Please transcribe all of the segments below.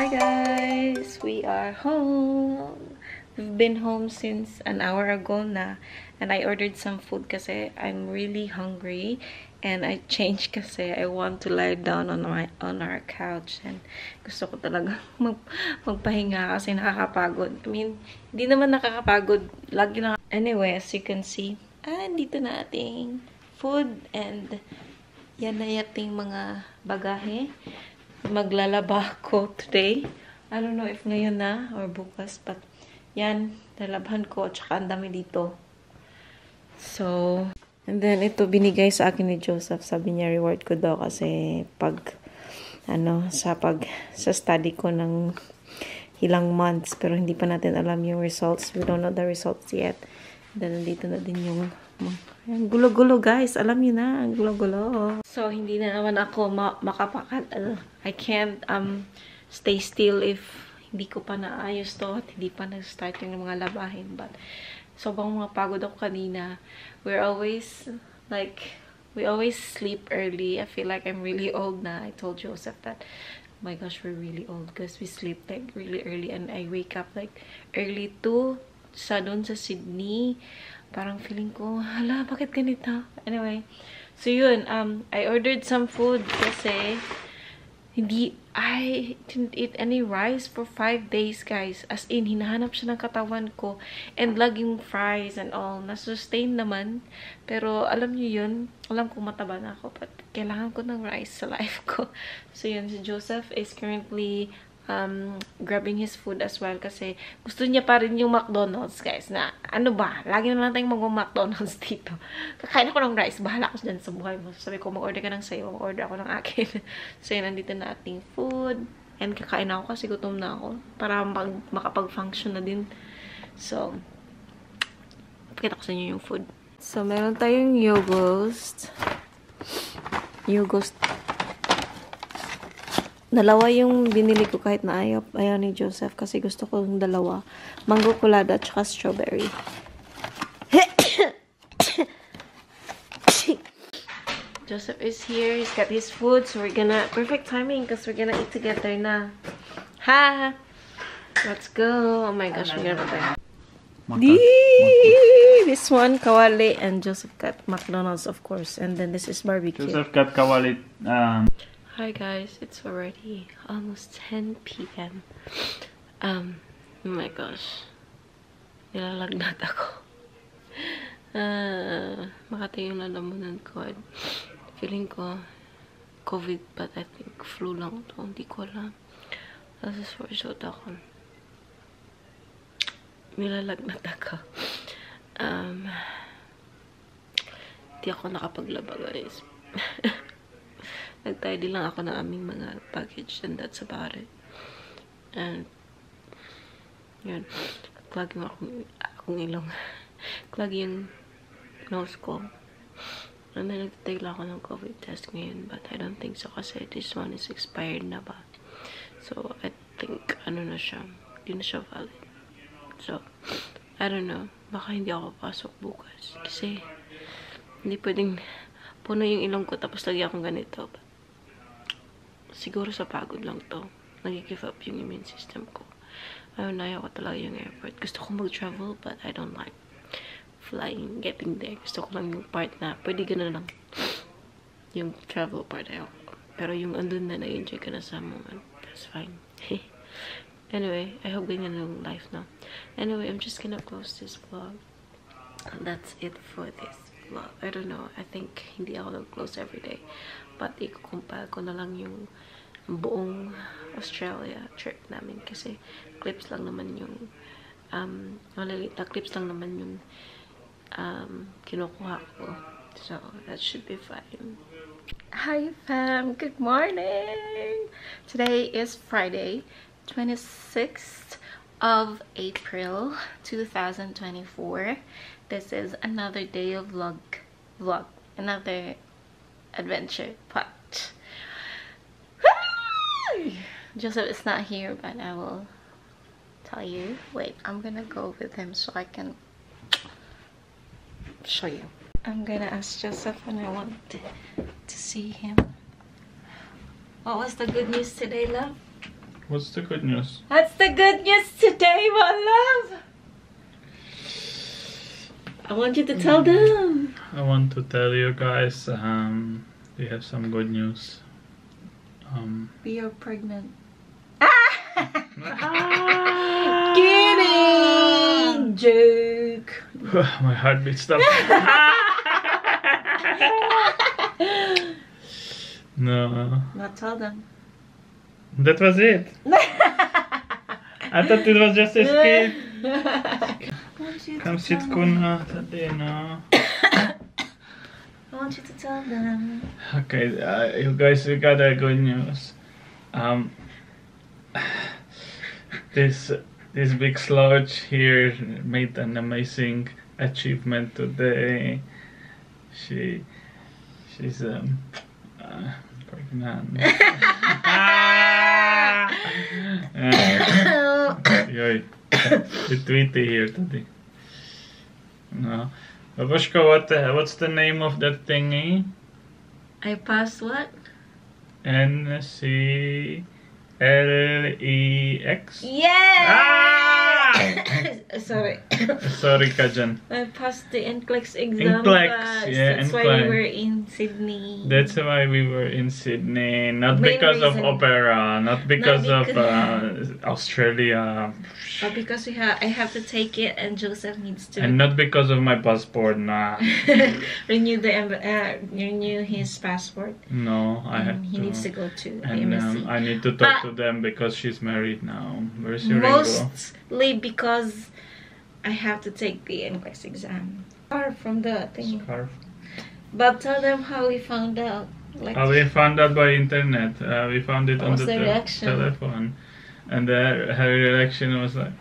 Hi guys! We are home! We've been home since an hour ago na. And I ordered some food kasi I'm really hungry. And I changed kasi I want to lie down on our couch. And gusto ko talaga magpahinga kasi nakakapagod. I mean, hindi naman nakakapagod. Lagi na. Anyway, as you can see, dito na ating food. And yan na yating mga bagahe. Maglalaba ko today. I don't know if ngayon na or bukas, but yan, lalabhan ko. Tsaka ang dami dito. So, and then ito binigay sa akin ni Joseph. Sabi niya reward ko daw kasi sa study ko ng ilang months. Pero hindi pa natin alam yung results. We don't know the results yet. And then nandito na din yung gulo-gulo guys. Alam niyo na, ang gulo-gulo. So, hindi na naman ako I can't stay still if hindi ko pa naayos to at hindi pa nag-start yung mga labahin. But, sobrang mapagod ako kanina. We always sleep early. I feel like I'm really old na. I told Joseph that, oh my gosh, we're really old because we sleep like really early and I wake up like early too. Doon sa Sydney. Parang feeling ko, hala, bakit ganito? Anyway, so yun, I ordered some food kasi I didn't eat any rice for 5 days, guys. As in, hinahanap siya ng katawan ko. And laging fries and all. Na-sustain naman. Pero, alam niyo yun, alam ko mataba na ako. But, kailangan ko ng rice sa life ko. So yun, si Joseph is currently grabbing his food as well kasi gusto niya pa rin yung McDonald's, guys, na ano ba, lagi na lang tayong mag-McDonald's dito. Kakain ako ng rice, bahala ako dyan sa buhay mo. Sabi ko, mag-order ka ng sayo, mag-order ako ng akin. So yun, nandito na ating food and kakain ako kasi gutom na ako para makapag-function na din. So, pakita ko sa inyo yung food. So, meron tayong Yogurt. Dalawa yung binili ko kahit na ayaw ni Joseph kasi gusto ko yung dalawa. Mango colada at saka strawberry. Joseph is here. He's got his food. So we're gonna... Perfect timing because we're gonna eat together na. Ha! Let's go. Oh my gosh, we're gonna prepare. This one, kawali, and Joseph got McDonald's, of course. And then this is barbecue. Joseph got kawali. Hi guys, it's already almost 10 p.m. Oh my gosh. Nilalagnat ako. Makatayo yung lalamunan ko. Feeling ko COVID, but I think flu lang to. Hindi ko alam. This is for sure ako. Nilalagnat ako. Hindi ako nakapaglaba, guys. Nag-tidy lang ako ng aming mga package and that's about it. And yun, clog yung akong ilong. Clog yung nose ko. And then nag-take lang ako ng COVID test ngayon, but I don't think so kasi this one is expired na ba. So I think na siya, hindi na siya valid. So I don't know, baka hindi ako pasok bukas kasi hindi pwedeng puno yung ilong ko tapos lagi akong ganito. But siguro sa pagod lang to. Nag-give up yung immune system ko. Ayaw ko talaga yung airport. Gusto ko mag-travel, but I don't like flying, getting there. Gusto ko lang yung part na, pwede gano'n lang. Yung travel part, ayaw ko. Pero yung andun na, na-enjoy ka na sa moment. That's fine. Anyway, I hope ganyan yung life now. Anyway, I'm just gonna close this vlog. That's it for this vlog. I don't know. I think hindi ako nag-close everyday. But i-compile ko na lang yung buong Australia trip namin kasi clips lang naman yung malalita clips lang naman yung kinukuha ko. So, that should be fine. Hi fam! Good morning! Today is Friday, 26th of April, 2024. This is another day of vlog. Another adventure part. Joseph is not here, but I will tell you. Wait, I'm gonna go with him so I can show you. I'm gonna ask Joseph when I want to see him. What was the good news today, love? What's the good news? That's the good news today, my love. I want you to tell them. I want to tell you guys, we have some good news. We are pregnant. Kidding! Joke. My heartbeat stopped. No. Not tell them. That was it. I thought it was just a skit. Come sit kuna today, no. I want you to tell them. Okay, you guys, we got a good news. This big slouch here made an amazing achievement today. She's pregnant. Yoy, it's tweety here today. No, Babushka, what's the name of that thingy? I passed what? NCLEX. Yeah! Sorry. Sorry, Kajan. I passed the NCLEX exam. NCLEX, guys. yeah, That's why we were in Sydney. That's why we were in Sydney, not Main because of reason. opera, not because of because- Australia, But because I have to take it, and Joseph needs to and not because of my passport. Nah, renew his passport. no, I have And he to. needs to go to And AMSC. I need to talk But- to them because she's married now. Where's your ringo? Mostly because I have to take the NCLEX exam. Far from the thing. Scarf. But tell them how we found out. Like, We found out by internet. We found it What on was the the reaction? telephone, and her reaction was like,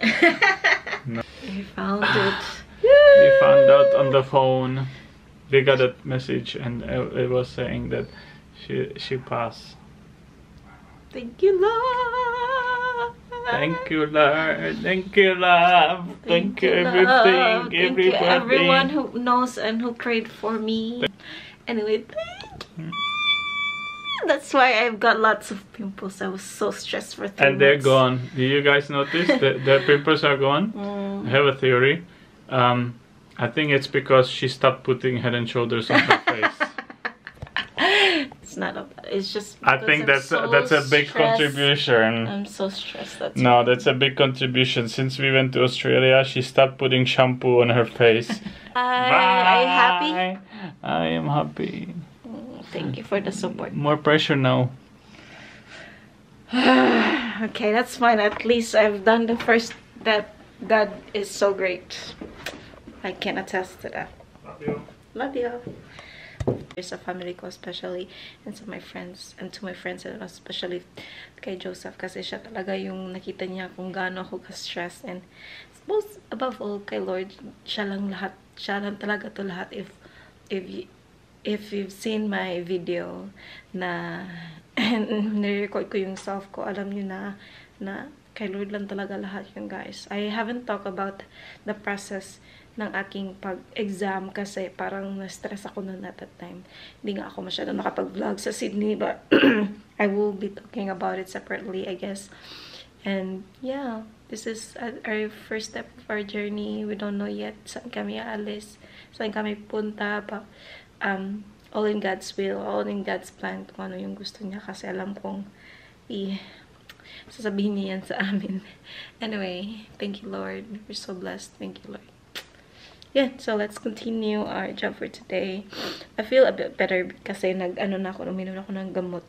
we found it. we found out on the phone. We got a message, and it was saying that she passed. Thank you, Lord. Thank you, Lord. Thank you, love. Thank you, everything. Lord. Thank Everybody. you, everyone who knows and who prayed for me. Anyway, thank you. That's why I've got lots of pimples. I was so stressed for 3 And they're months. gone. Do you guys notice that the pimples are gone? I have a theory. I think it's because she stopped putting Head and Shoulders on her face. It's not a. It's just. I because think I'm that's so a big stressed. contribution. I'm so stressed. That's No, that's a big contribution. Since we went to Australia, she stopped putting shampoo on her face. Are you happy? I am happy. Thank you for the support. More pressure now. Okay, that's fine. At least I've done the first. That God is so great. I can attest to that. Love you. There's a family ko especially, and to my friends, and especially kay Joseph, kasi siya talaga yung nakita niya kung gaano ako ka-stress, and most above all kay Lord, siya lang talaga to lahat. If you've seen my video na nirecord ko yung self ko, alam niyo na kay Lord lang talaga lahat yun, guys. I haven't talked about the process ng aking pag-exam kasi parang na-stress ako noon at that time. Hindi nga ako masyado nakapag-vlog sa Sydney, but I will be talking about it separately, I guess. And yeah, this is our first step of our journey. We don't know yet saan kami aalis, saan kami punta, but all in God's will, all in God's plan, kung ano yung gusto niya, kasi alam kong sasabihin niya yan sa amin. Anyway, thank you, Lord. We're so blessed. Thank you, Lord. Yeah, so let's continue our job for today. I feel a bit better kasi uminom ako ng gamot.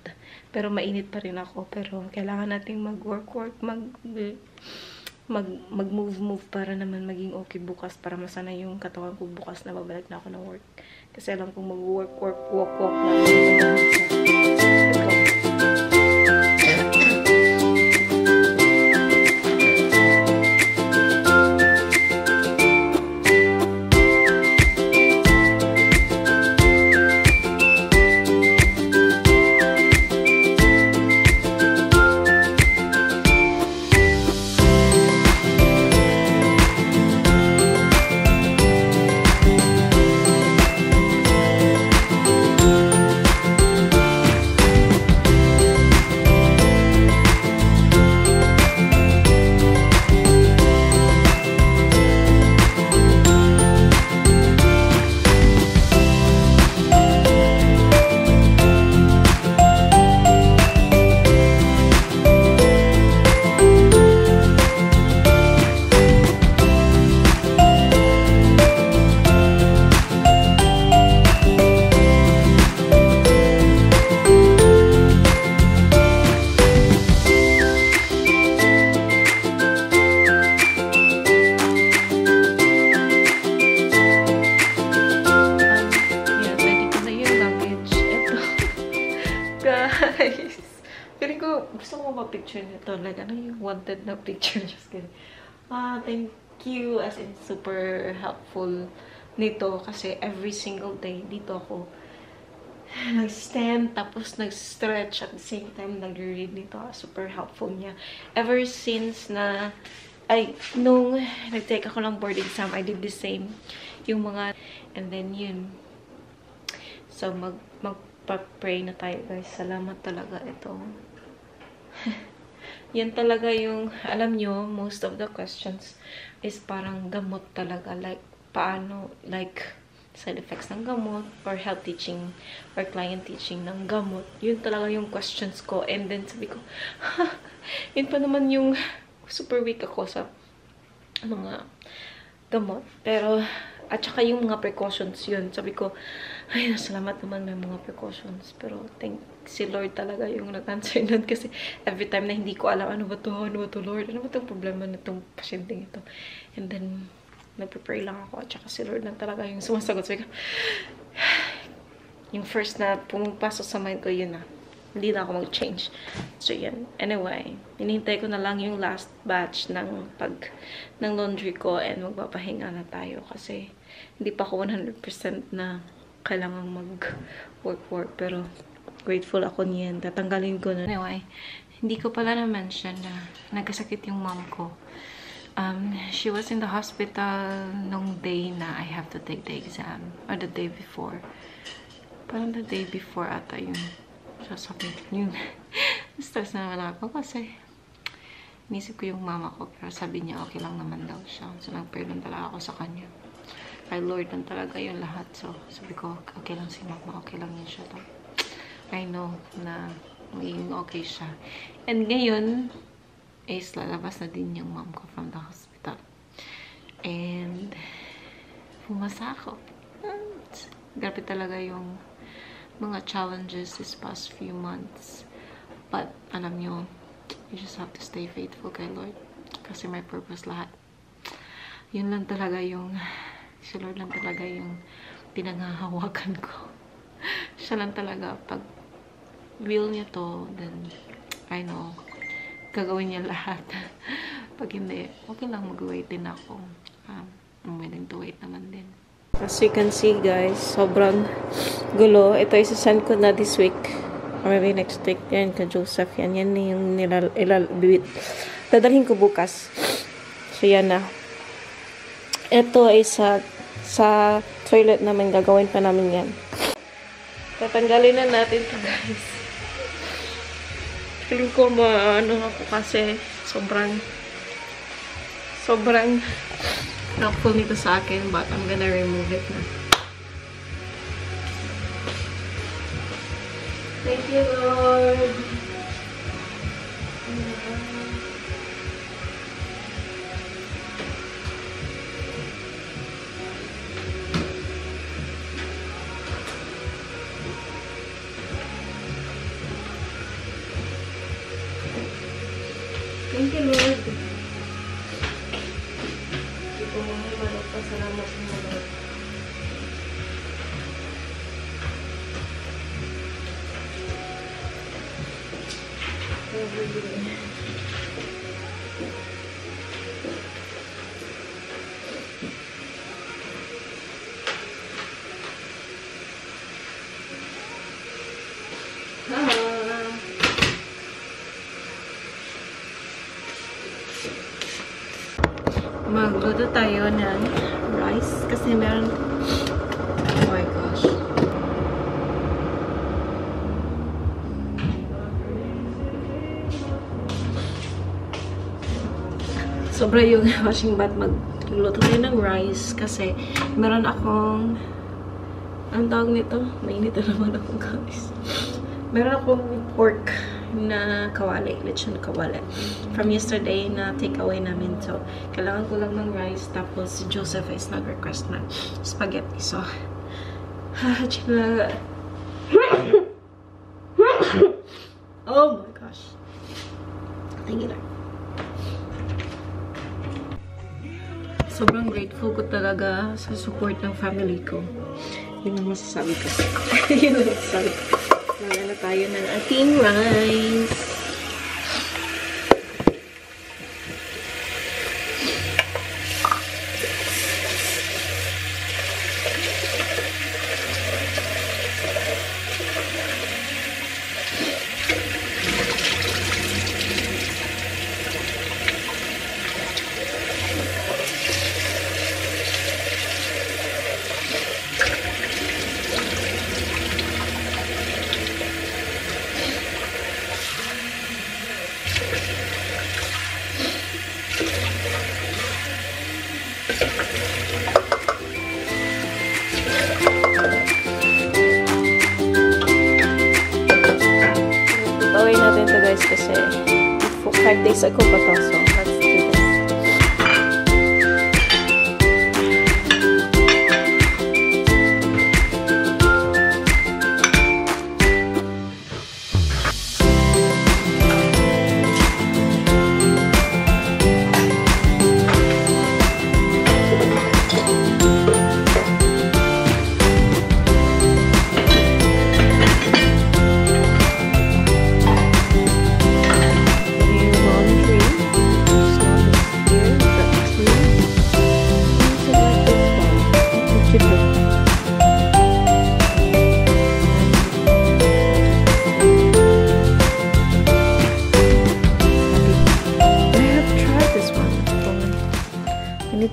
Pero mainit pa rin ako. Pero kailangan nating mag-work, mag-move para naman maging okay bukas. Para masana yung katawan ko bukas na babalik na ako ng work. Kasi alam kong mag-work, walk na ako. gusto ko ma-picture nito. Like, ano yung wanted na picture? Just kidding. Thank you. As in, super helpful nito. Kasi every single day, dito ako nag-stand, tapos nag-stretch at the same time nag-read nito. Super helpful niya. Ever since na, nung nag-take ako ng board exam, I did the same. Yung mga, and then yun. So, magpa-pray na tayo, guys. Salamat talaga ito. Yan talaga yung, alam nyo, most of the questions is parang gamot talaga. Like, paano, like, side effects ng gamot, or health teaching, or client teaching ng gamot. Yun talaga yung questions ko. And then, sabi ko, yun pa naman yung super weak ako sa mga gamot. Pero, at saka yung mga precautions yun. Sabi ko, ay, salamat naman may mga precautions. Pero, thank si Lord talaga yung nag-answer nun. Kasi, every time na hindi ko alam, ano ba to, Lord? Ano ba itong problema na itong pasyenteng ito? And then, nag-prepare lang ako. At saka si Lord lang talaga yung sumasagot. So, yung first na pumapasok sa mind ko, yun na. Hindi na ako mag-change. So, yan. Anyway, hinihintay ko na lang yung last batch ng laundry ko and magpapahinga na tayo. Kasi, hindi pa ako 100% na kailangang mag-work. Pero, grateful ako niyan. Tatanggalin ko na. Anyway, hindi ko pala na-mention na nagkasakit yung mom ko. She was in the hospital nung day na I have to take the exam. Or the day before. Parang the day before ata yung sasabihin yun. Stress na naman ako kasi inisip ko yung mama ko. Pero sabi niya okay lang naman daw siya. So nag-pray lang talaga ako sa kanya. Kay Lord lang talaga yung lahat. So sabi ko okay lang si mama. Okay lang yun siya. I know na magiging okay siya. And ngayon is lalabas na din yung mom ko from the hospital. And pumasa ako. Grabe talaga yung mga challenges this past few months. But alam nyo, you just have to stay faithful kay Lord. Kasi may purpose lahat. Yun lang talaga yung, si Lord lang talaga yung pinanghahawakan ko. Siya lang talaga, pag will niya to, then I know, gagawin niya lahat. Pag hindi, okay lang mag-wait din ako. I'm willing to wait naman din. As you can see, guys, sobrang gulo. Ito isa-send ko na this week. Or maybe next week. Yan, ka Joseph. Yan yung dadalhin ko bukas. So, yan na. Ito ay sa toilet namin. Gagawin pa namin yan. Tatanggalin na natin ito, guys. Feeling ko ano ako kasi sobrang helpful nito sa akin, but I'm gonna remove it na. Thank you, Lord. Thank you, Lord. Hindi ko mga magpasalamat mo, Lord. Magluto tayo ng rice kasi meron, oh my gosh, sobra yung washing bat. Magluto tayo ng rice kasi meron akong, anong tawag nito? Mainit na naman ako, guys. Meron akong pork na kawali, lechon kawali from yesterday na takeaway namin. So, kailangan ko lang ng rice. Tapos, si Joseph is nag-request na spaghetti. So, oh my gosh. Thank you, Lord. Sobrang grateful ko talaga sa support ng family ko. Yun ang masasabi ko. Yun ang masasabi ko. Wala na tayo ng ating rice. guys kasi 5 days ago pa to. So, let's do this.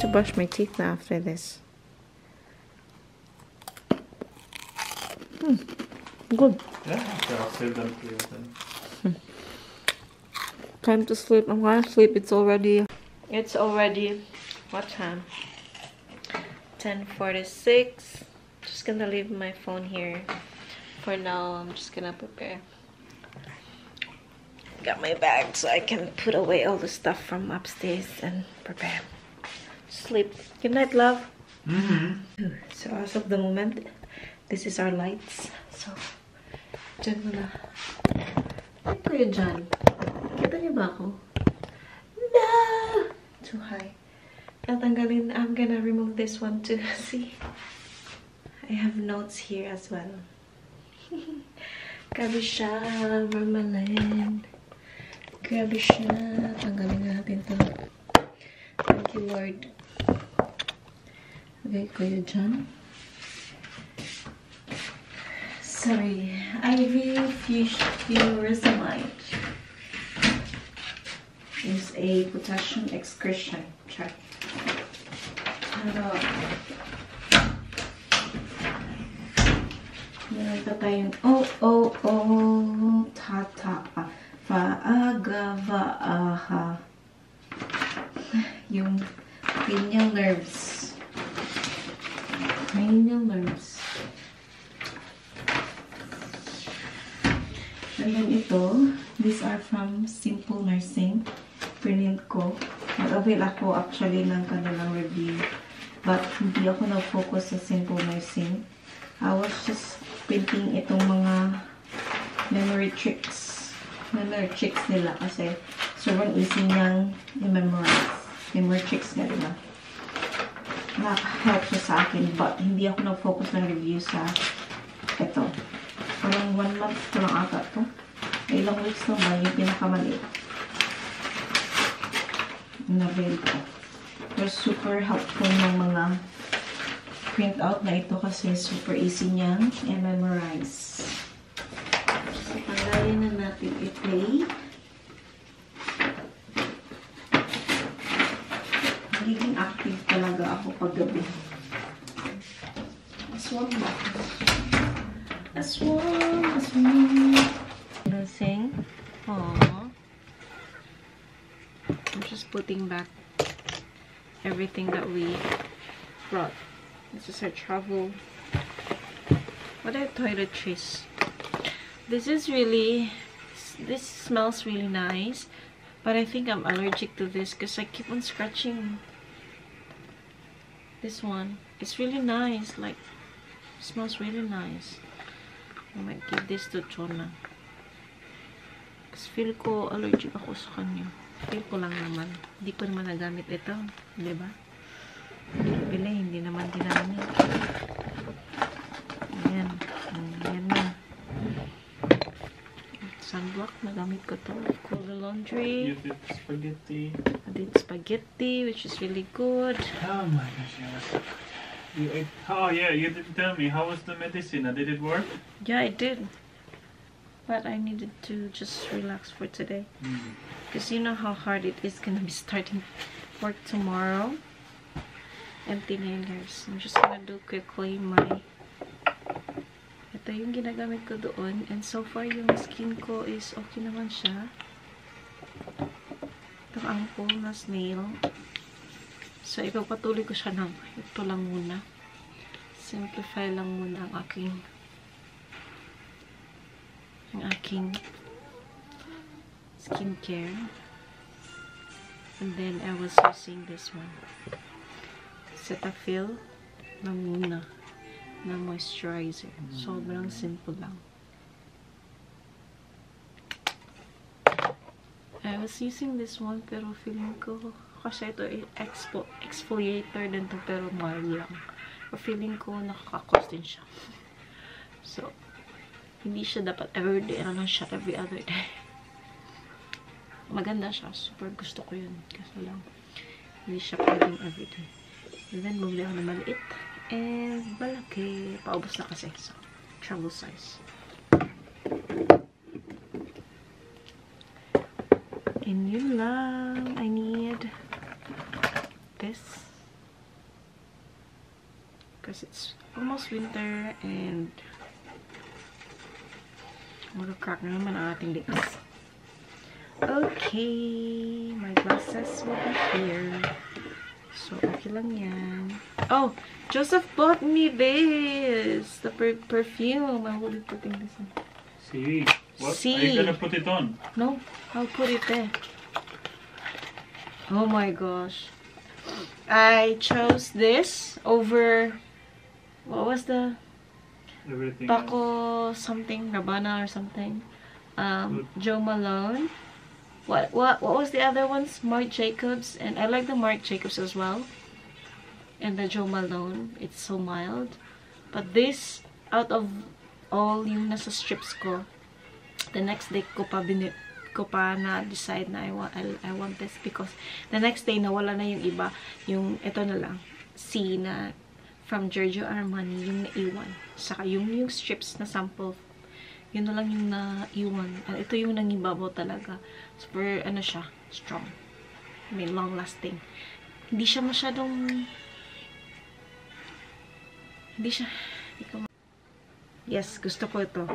To brush my teeth now after this. Good. Yeah, okay, I'll save them for you then. Time to sleep. I'm gonna sleep. It's already what time? 10:46. Just gonna leave my phone here for now. I'm just gonna prepare. Got my bag so I can put away all the stuff from upstairs and prepare. Sleep. Good night, love. So as of the moment, this is our lights. So, dyan muna. Ay, Kuya John. Kita niyo ba ako? No! Too high. Tatanggalin. I'm gonna remove this one too. See? I have notes here as well. Grabe siya. Vermaelen. Grabe siya. Tanggalin natin to. Thank you, Lord. Okay, Kuya John. Sorry, IV furosemide is a potassium excretion. Check. Meron pa tayong tata faagavaaha. Yung cranial nerves. Cranial nerves. And then ito, these are from Simple Nursing. Pinint ko. Nag-avail ako actually ng kanilang review. But hindi ako nag-focus sa Simple Nursing. I was just printing itong mga memory tricks. Memory tricks nila kasi sobrang easy niyang i-memorize. Memory tricks nga diba? Nakaka-help siya sa akin, but hindi ako nag-focus ng review sa ito. Parang 1 month ko lang ata ito. Ilang weeks lang ba yung pinakamaliit. Na-avail ko. Pero super helpful ng mga printout na ito kasi super easy niyang i-memorize. So, tanggalin na natin i-play. Magiging active talaga ako paggabi. Aswang ba? Aswang. Nursing. Aww. I'm just putting back everything that we brought. This is our travel. What are toiletries? This smells really nice. But I think I'm allergic to this because I keep on scratching this one. It's really nice. Like, it smells really nice. I might give this to Chona. Kasi feel ko allergic ako sa kanya. Feel ko lang naman. Hindi ko naman nagamit ito. Diba? Bili, hindi naman ginamit. Ayan. Ayan na. Sunblock, nagamit ko to. For the laundry. You did spaghetti. I did spaghetti, which is really good. Oh my gosh, yeah, that's so good. You ate, oh yeah, you didn't tell me. How was the medicine? Did it work? Yeah, it did. But I needed to just relax for today. Because you know how hard it is gonna be starting work tomorrow. Empty nailers. I'm just gonna do quickly my... Ito yung ginagamit ko doon. And so far, yung skin ko is okay naman siya. Itong ampoule na snail. So, ipagpatuloy ko siya ng ito lang muna. Simplify lang muna ang aking skincare. And then I was using this one. Cetaphil Laguna na moisturizer. Sobrang simple lang. I was using this one pero feeling ko kasi ito exfoliator din to pero mild lang. Pero feeling ko nakaka-cause din siya. So, hindi siya dapat everyday. Ano lang siya every other day. Maganda siya. Super gusto ko yun. Kasi lang, hindi siya pwedeng everyday. And then, bumili ako na maliit. And, malaki. Paubos na kasi. So, travel size. And yun lang. I need this. Because it's almost winter and mag-crack na naman ang ating lips. Okay. My glasses will be here. So, okay lang yan. Oh! Joseph bought me this! The perfume. I will be putting this on. See? What? See? Are you gonna put it on? No, I'll put it there. Oh my gosh. I chose this over... What was the... Everything Paco something, Rabanne or something. Joe Malone. What was the other ones? Marc Jacobs, and I like the Marc Jacobs as well. And the Joe Malone, it's so mild. But this, out of all yung nasa strips ko, the next day ko pa na decide na I want this because the next day nawala na yung iba, yung ito na lang, C na from Giorgio Armani, yung naiwan. Saka yung strips na sample, yun na lang yung naiwan. And ito yung nangibabaw talaga. Super, ano siya, strong. I mean, long lasting. Hindi siya masyadong, yes, gusto ko ito.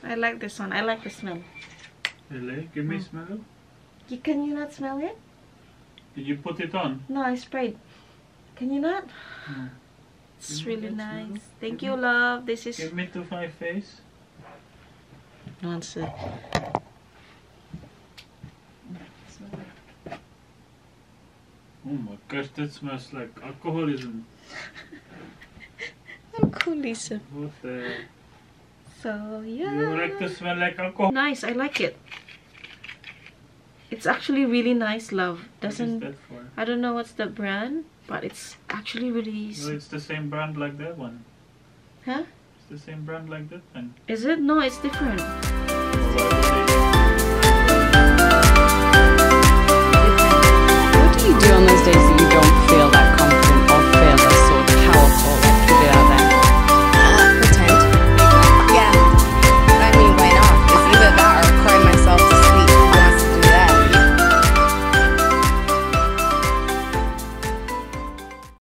I like this one. I like the smell. Really? Give me a smell. Can you not smell it? Did you put it on? No, I sprayed. Can you not? No. It's really nice. Thank you, love. This is... Give me to my face. Nonsense. Oh my gosh, that smells like alcoholism. Alcoholism. What the... So, yeah. You like to smell like alcohol? Nice. I like it. It's actually really nice, love. Doesn't... What is that for? I don't know what's the brand, but it's actually really... No, it's the same brand like that one. Huh? It's the same brand like that one. Is it? No, it's different. Why would they